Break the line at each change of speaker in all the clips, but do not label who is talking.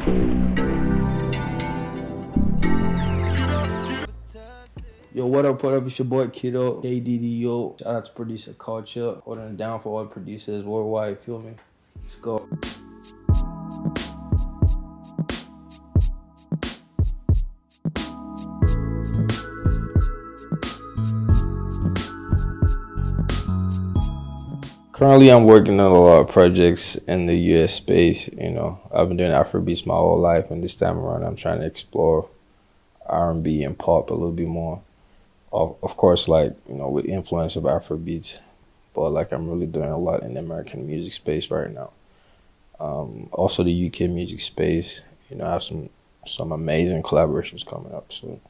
Yo, what up, It's your boy Kddo, Kddo. Shout out to producer culture, holding it down for all producers worldwide, feel me? Let's go. Currently, I'm working on a lot of projects in the US space. I've been doing Afrobeats my whole life, and this time around, I'm trying to explore R&B and pop a little bit more. Of course, with influence of Afrobeats, but I'm really doing a lot in the American music space right now. Also the UK music space. I have some amazing collaborations coming up, so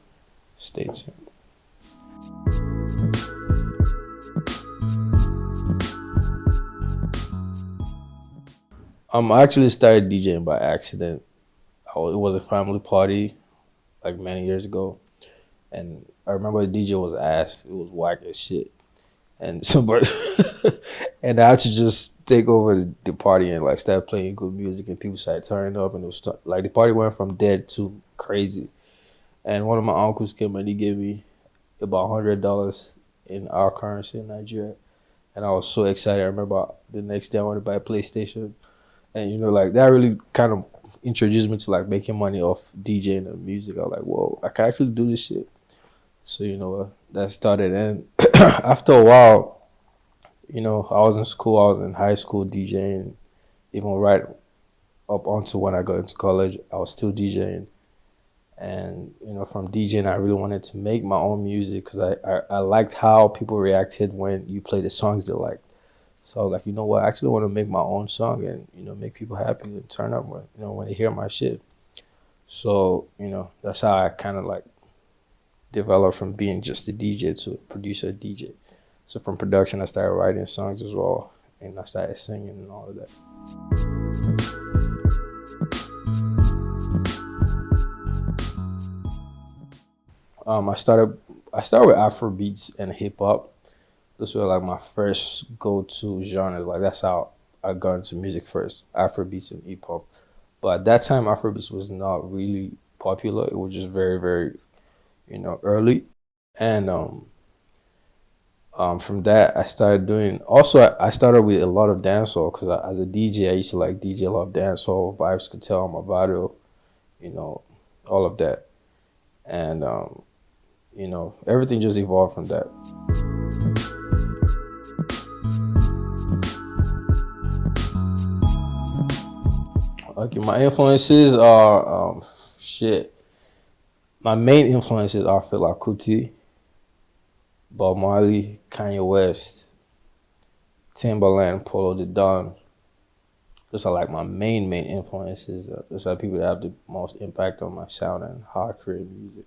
stay tuned. I actually started DJing by accident. It was a family party like many years ago, and I remember the DJ was ass. It was whack as shit, and somebody and I had to just take over the party and start playing good music, and people started turning up, and it was the party went from dead to crazy. And one of my uncles came and he gave me about $100 in our currency in Nigeria, and I was so excited. I remember the next day I wanted to buy a PlayStation, and that really kind of introduced me to making money off DJing and music. I was like, whoa, I can actually do this shit. So that started, and after a while, I was in school, I was in high school DJing, even right up until when I got into college, I was still DJing. And from DJing, I really wanted to make my own music because I liked how people reacted when you play the songs they liked. So I was like, you know what, I actually want to make my own song and make people happy and turn up when they hear my shit. So that's how I kind of developed from being just a DJ to a producer DJ. So from production, I started writing songs as well, and I started singing and all of that. I started with Afrobeats and hip hop. Those were my first go-to genres. That's how I got into music first, Afrobeats and hip hop. But at that time, Afrobeats was not really popular. It was just very, very, early. And from that, I started doing. Also, I started with a lot of dancehall because as a DJ, I used to DJ a lot of dancehall vibes, could tell my body, all of that, and everything just evolved from that. Okay, my influences are shit. My main influences are Fela Kuti, Bob Marley, Kanye West, Timbaland, Polo the Don. Those are my main influences. Those are people that have the most impact on my sound and how I create music.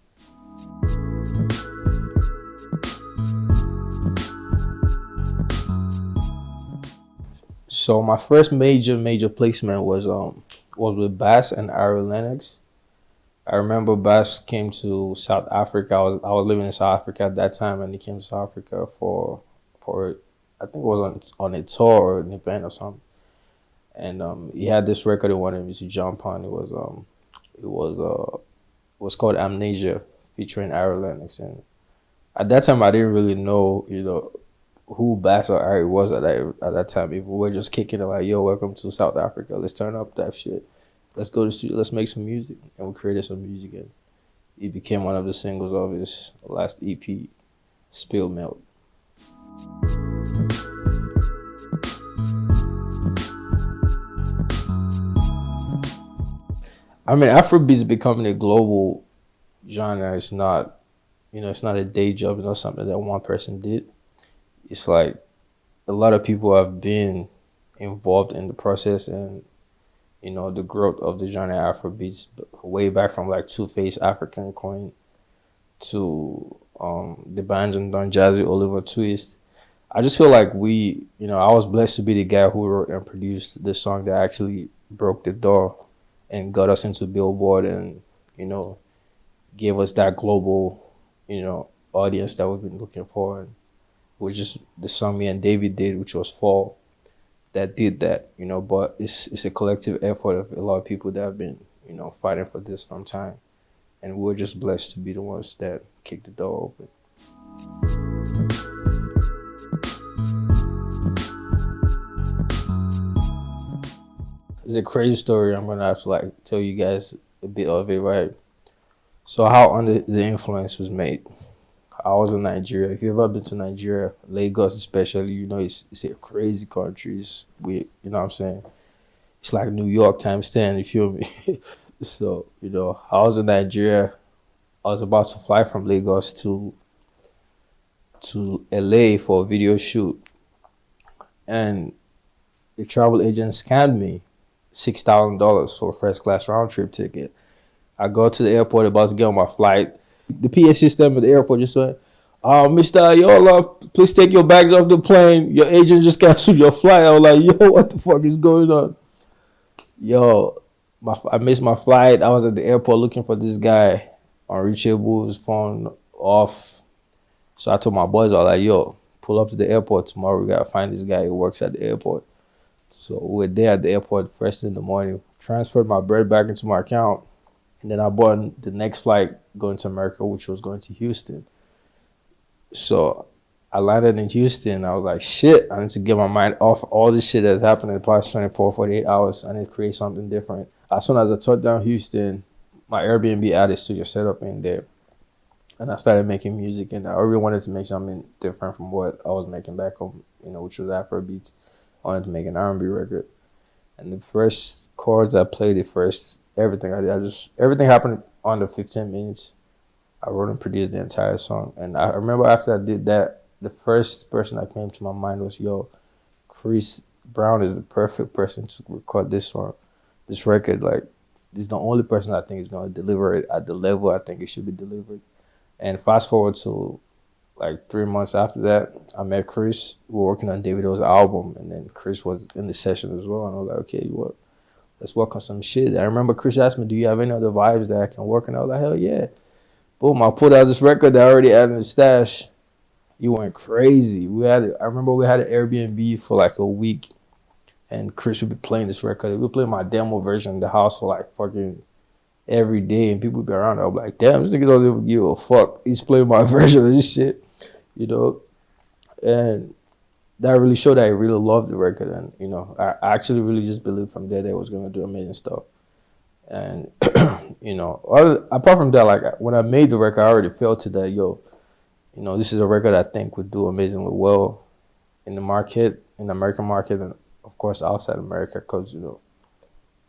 So my first major placement was with Bass and Lennox. I remember Bass came to South Africa. I was living in South Africa at that time, and he came to South Africa for I think it was on a tour or an event or something. And he had this record he wanted me to jump on. It was called Amnesia, featuring Lennox. And at that time, I didn't really know who Bass or Ari was at that time. People were just kicking it yo, welcome to South Africa. Let's turn up that shit. Let's go to the studio. Let's make some music. And we created some music, and it became one of the singles of his last EP, Spill Milk. I mean, Afrobeats becoming a global genre. It's not, it's not a day job. It's not something that one person did. It's a lot of people have been involved in the process and, the growth of the genre Afrobeats way back from Two-Face, African Queen, to the bands and Don Jazzy, Oliver Twist. I just feel like I was blessed to be the guy who wrote and produced the song that actually broke the door and got us into Billboard and, gave us that global, audience that we've been looking for. And which is the song me and David did, which was Fall, that did that, but it's a collective effort of a lot of people that have been, fighting for this from time. And we're just blessed to be the ones that kick the door open. It's a crazy story. I'm gonna have to like tell you guys a bit of it, right? So how Under the Influence was made. I was in Nigeria. If you've ever been to Nigeria, Lagos especially, it's a crazy country. It's weird, you know what I'm saying? It's like New York times 10, you feel me? So, I was in Nigeria. I was about to fly from Lagos to LA for a video shoot. And the travel agent scammed me $6,000 for a first class round trip ticket. I go to the airport about to get on my flight. The PA system at the airport just went, Mr. Yola, please take your bags off the plane. Your agent just canceled your flight. I was like, yo, what the fuck is going on? Yo, I missed my flight. I was at the airport looking for this guy, unreachable, his phone off. So I told my boys, I was like, yo, pull up to the airport tomorrow. We got to find this guy who works at the airport. So we're there at the airport first in the morning. Transferred my bread back into my account. And then I bought the next flight going to America, which was going to Houston. So I landed in Houston. I was like, shit, I need to get my mind off all this shit that's happened in the past 24, 48 hours. I need to create something different. As soon as I touched down Houston, my Airbnb had a studio set up in there. And I started making music. And I really wanted to make something different from what I was making back home, which was Afrobeats. I wanted to make an R&B record. And the first chords I played, everything I did, everything happened under 15 minutes. I wrote and produced the entire song. And I remember after I did that, the first person that came to my mind was, yo, Chris Brown is the perfect person to record this song, this record. Like, he's the only person I think is going to deliver it at the level I think it should be delivered. And fast forward to like 3 months after that, I met Chris. We were working on Davido's album, and then Chris was in the session as well. And I was like, okay, what? Let's work on some shit. I remember Chris asked me, do you have any other vibes that I can work on? I was like, hell yeah. Boom, I pulled out this record that I already had in the stash. You went crazy. I remember we had an Airbnb for like a week, and Chris would be playing this record. We would play my demo version in the house for like fucking every day, and people would be around. I was like, damn, this nigga don't even give a fuck. He's playing my version of this shit, And that really showed that I really loved the record. And, I actually really just believed from there that I was going to do amazing stuff. And, apart from that, like when I made the record, I already felt it that, this is a record I think would do amazingly well in the market, in the American market, and of course outside America, because,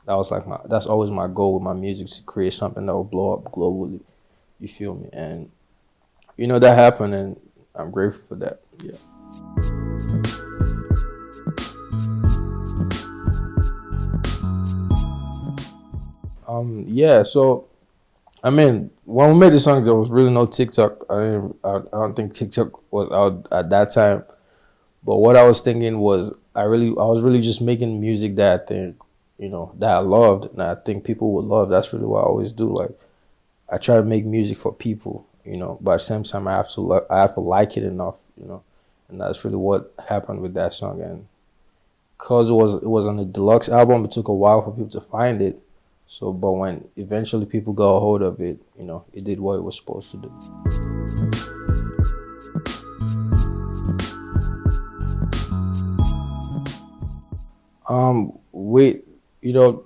that's always my goal with my music, to create something that will blow up globally. You feel me? And, that happened, and I'm grateful for that. Yeah. So when we made the song, there was really no TikTok. I don't think TikTok was out at that time. But what I was thinking was I was really just making music that I think, that I loved, and I think people would love. That's really what I always do. Like, I try to make music for people, but at the same time I have to like it enough, and that's really what happened with that song. And because it was on the deluxe album, it took a while for people to find it. So, but when eventually people got a hold of it, it did what it was supposed to do.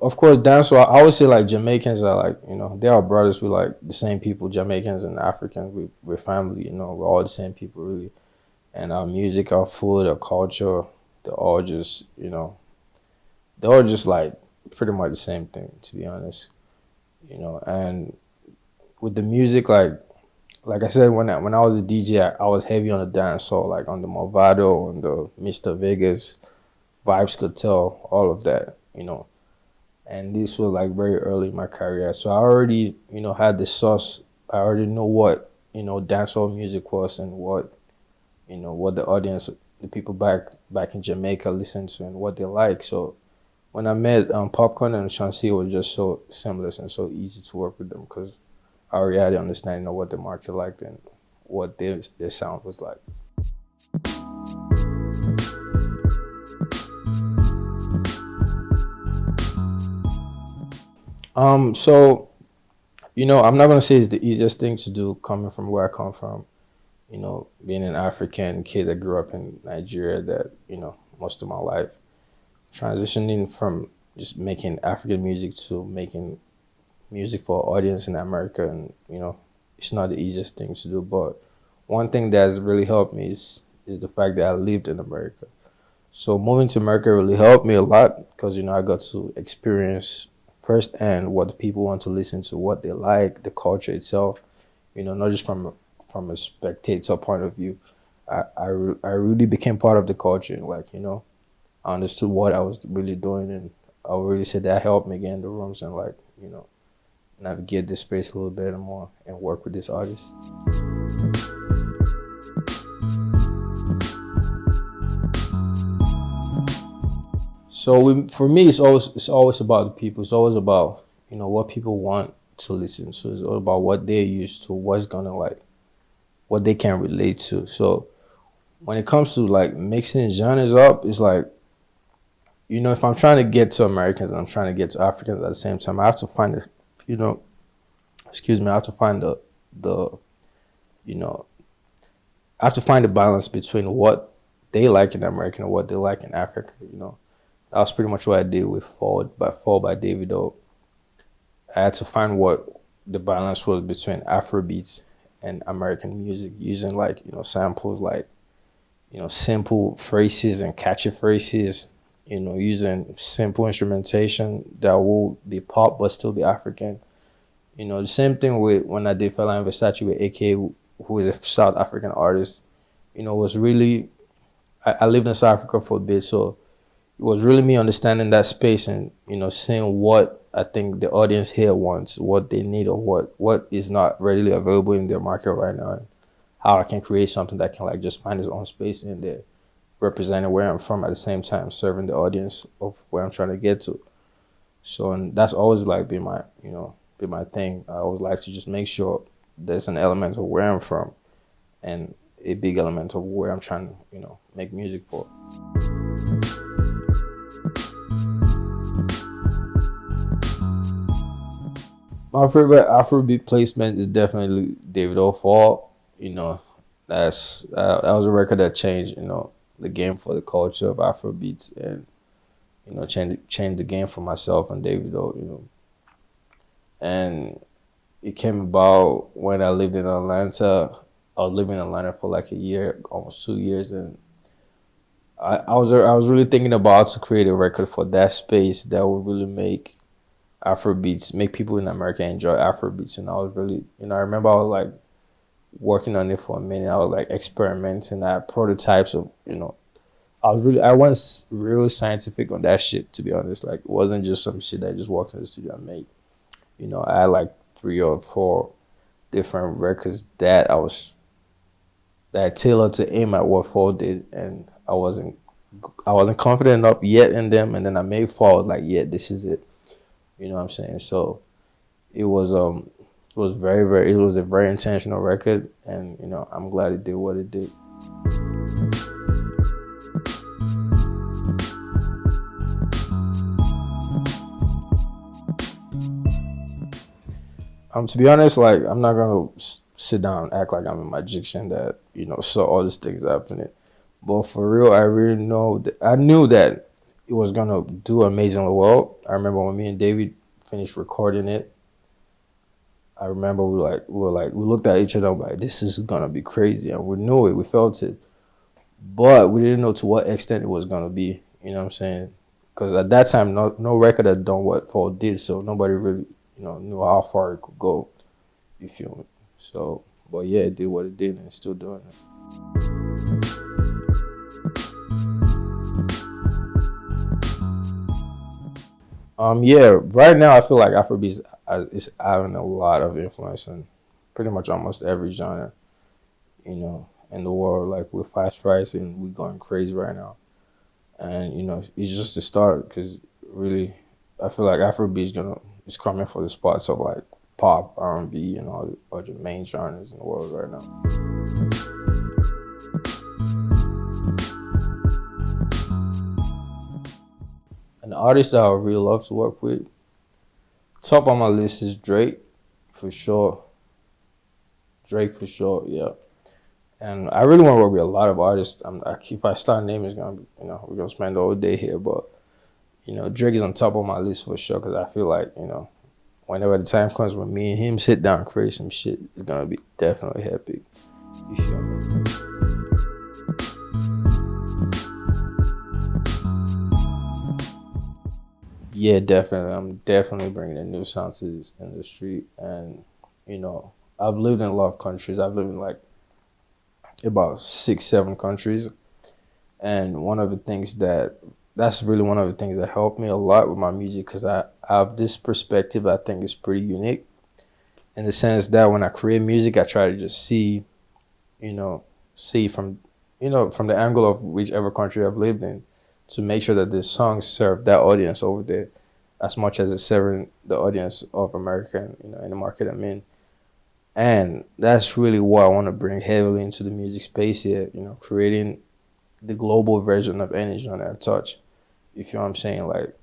Of course, dancehall, I would say like Jamaicans are like, they are brothers. We like the same people, Jamaicans and Africans. We're family, we're all the same people really. And our music, our food, our culture, they're all just like pretty much the same thing, to be honest. And with the music, like I said, when I was a DJ, I was heavy on the dancehall, like on the Movado, on the Mr. Vegas, Vibes Could Tell, all of that, And this was like very early in my career. So I already, had the sauce. I already know what, dancehall music was, and what, what the audience, the people back in Jamaica listen to and what they like. So when I met Popcaan and Shansi, it was just so seamless and so easy to work with them, because I already had the understanding of what the market liked and what their sound was like. So I'm not gonna say it's the easiest thing to do coming from where I come from. Being an African kid that grew up in Nigeria, that most of my life, transitioning from just making African music to making music for an audience in America, and it's not the easiest thing to do. But one thing that has really helped me is the fact that I lived in America. So moving to America really helped me a lot because I got to experience firsthand what the people want to listen to, what they like, the culture itself. Not just from a spectator point of view. I really became part of the culture. Like I understood what I was really doing, and I would really say that helped me get in the rooms and like navigate this space a little bit more and work with this artist. So for me, it's always about the people. It's always about what people want to listen to. It's all about what they're used to, what's gonna like, what they can relate to. So when it comes to like mixing genres up, it's like if I'm trying to get to Americans and I'm trying to get to Africans at the same time, I have to find the you know excuse me, I have to find the you know I have to find the balance between what they like in America and what they like in Africa. That was pretty much what I did with Fall by Davido. I had to find what the balance was between Afrobeats and American music, using like samples like simple phrases and catchy phrases. Using simple instrumentation that will be pop but still be African. The same thing with when I did Fela and Versace with AK, who is a South African artist. Was really I lived in South Africa for a bit, so it was really me understanding that space and seeing what I think the audience here wants, what they need, or what is not readily available in their market right now, and how I can create something that can like just find its own space in there, representing where I'm from at the same time serving the audience of where I'm trying to get to. So and that's always like been my thing. I always like to just make sure there's an element of where I'm from and a big element of where I'm trying to make music for. My favorite Afrobeat placement is definitely Davido Fall. That was a record that changed the game for the culture of Afrobeats, and changed the game for myself and Davido. And it came about when I lived in Atlanta. I was living in Atlanta for like a year, almost 2 years, and I was really thinking about to create a record for that space that would really make Afrobeats, make people in America enjoy Afrobeats. And I was really, I remember I was like working on it for a minute. I was like experimenting. I had prototypes of, I was real scientific on that shit, to be honest. Like, it wasn't just some shit that I just walked in the studio and made. I had like 3 or 4 different records that I tailored to aim at what Fall did, and I wasn't confident enough yet in them, and then I made Fall like, yeah, this is it. You know what I'm saying? So it was a very intentional record, and I'm glad it did what it did. To be honest, like I'm not gonna sit down and act like I'm a magician that saw all these things happening. But for real, I really know that I knew that it was gonna do amazingly well. I remember when me and David finished recording it. I remember we looked at each other like, this is gonna be crazy, and we knew it, we felt it, but we didn't know to what extent it was gonna be. You know what I'm saying? Because at that time, no record had done what Fall did, so nobody really knew how far it could go. You feel me? So, but yeah, it did what it did, and it's still doing it. Yeah, right now I feel like Afrobeats is having a lot of influence in pretty much almost every genre, in the world. Like we're fast pricing, we're going crazy right now, and it's just a start because really, I feel like Afrobeats is coming for the spots of like pop, R&B, and all the other main genres in the world right now. An artist that I would really love to work with, Top on my list is Drake, for sure. Drake for sure, yeah. And I really want to work with a lot of artists. If I start naming, it's gonna be, we're gonna spend the whole day here. But Drake is on top of my list for sure because I feel like whenever the time comes when me and him sit down and create some shit, it's gonna be definitely epic. You feel me? Yeah, definitely. I'm definitely bringing a new sound to this industry, and I've lived in a lot of countries. I've lived in like about 6, 7 countries, and that's really one of the things that helped me a lot with my music because I have this perspective I think is pretty unique in the sense that when I create music, I try to just you know, see from from the angle of whichever country I've lived in to make sure that the songs serve that audience over there as much as it's serving the audience of America and in the market I'm in. And that's really what I want to bring heavily into the music space here, creating the global version of any genre I touch. You feel what I'm saying? Like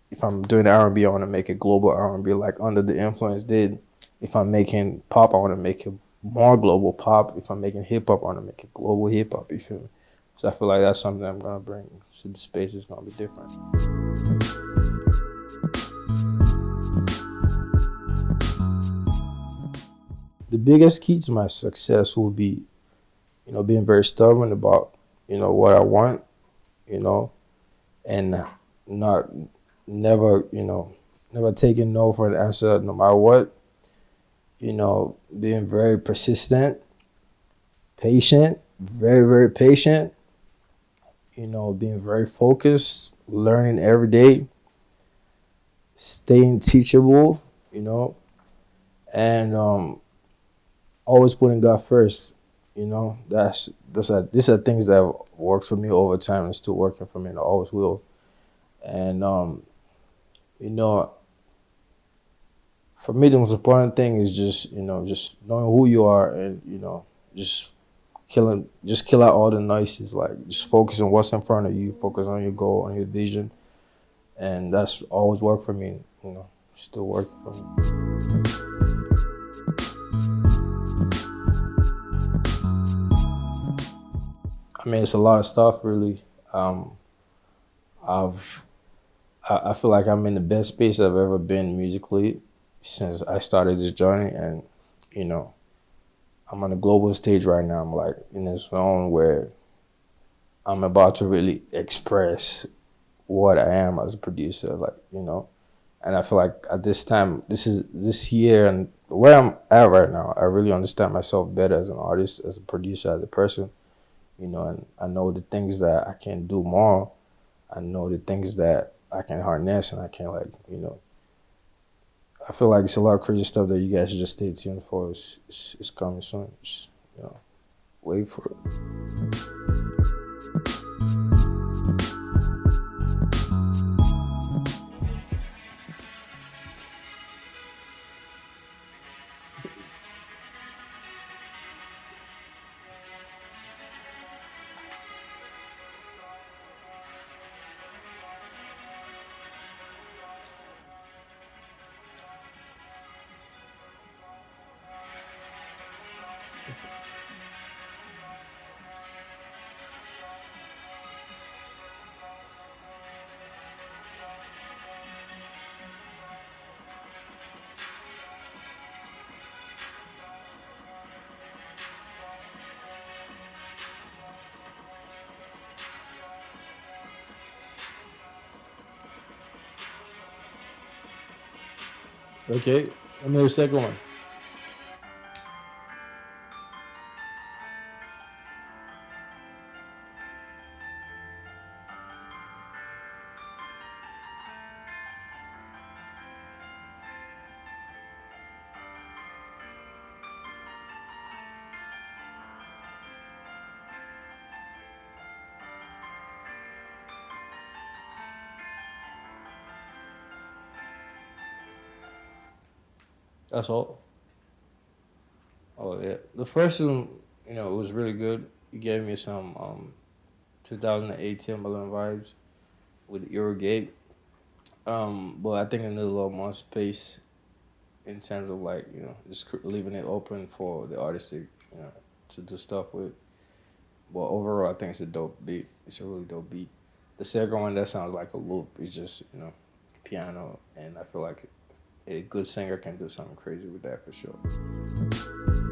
if I'm doing R&B, I want to make it global R&B like Under the Influence did. If I'm making pop, I want to make it more global pop. If I'm making hip hop, I want to make it global hip hop. You feel me? So I feel like that's something I'm gonna bring. So the space is gonna be different. The biggest key to my success will be, being very stubborn about, what I want, you know, and not never, never taking no for an answer no matter what. Being very persistent, patient, very, very patient, being very focused, learning every day, staying teachable, you know, and always putting God first. These are things that worked for me over time and still working for me and always will. And you know, for me the most important thing is just knowing who you are and just just kill out all the noises, like just focus on what's in front of you, focus on your goal, on your vision, and that's always worked for me, still working for me. I mean, it's a lot of stuff really. um I've I feel like I'm in the best space I've ever been musically since I started this journey, and you know I'm on a global stage right now. I'm like in a zone where I'm about to really express what I am as a producer, and I feel like at this time, this year and where I'm at right now, I really understand myself better as an artist, as a producer, as a person, and I know the things that I can do more. I know the things that I can harness and I can I feel like it's a lot of crazy stuff that you guys should just stay tuned for. It's coming soon. Just, wait for it. Okay, let me do the second one. That's all. Oh yeah, the first one, it was really good. You gave me some 2008 Timberland vibes with Eurogate. But I think I need a little more space. in terms of like, you know, just leaving it open for the artist to, you know, to do stuff with. But overall, I think it's a dope beat. It's a really dope beat. The second one, that sounds like a loop. It's just, you know, piano, and I feel like a good singer can do something crazy with that for sure.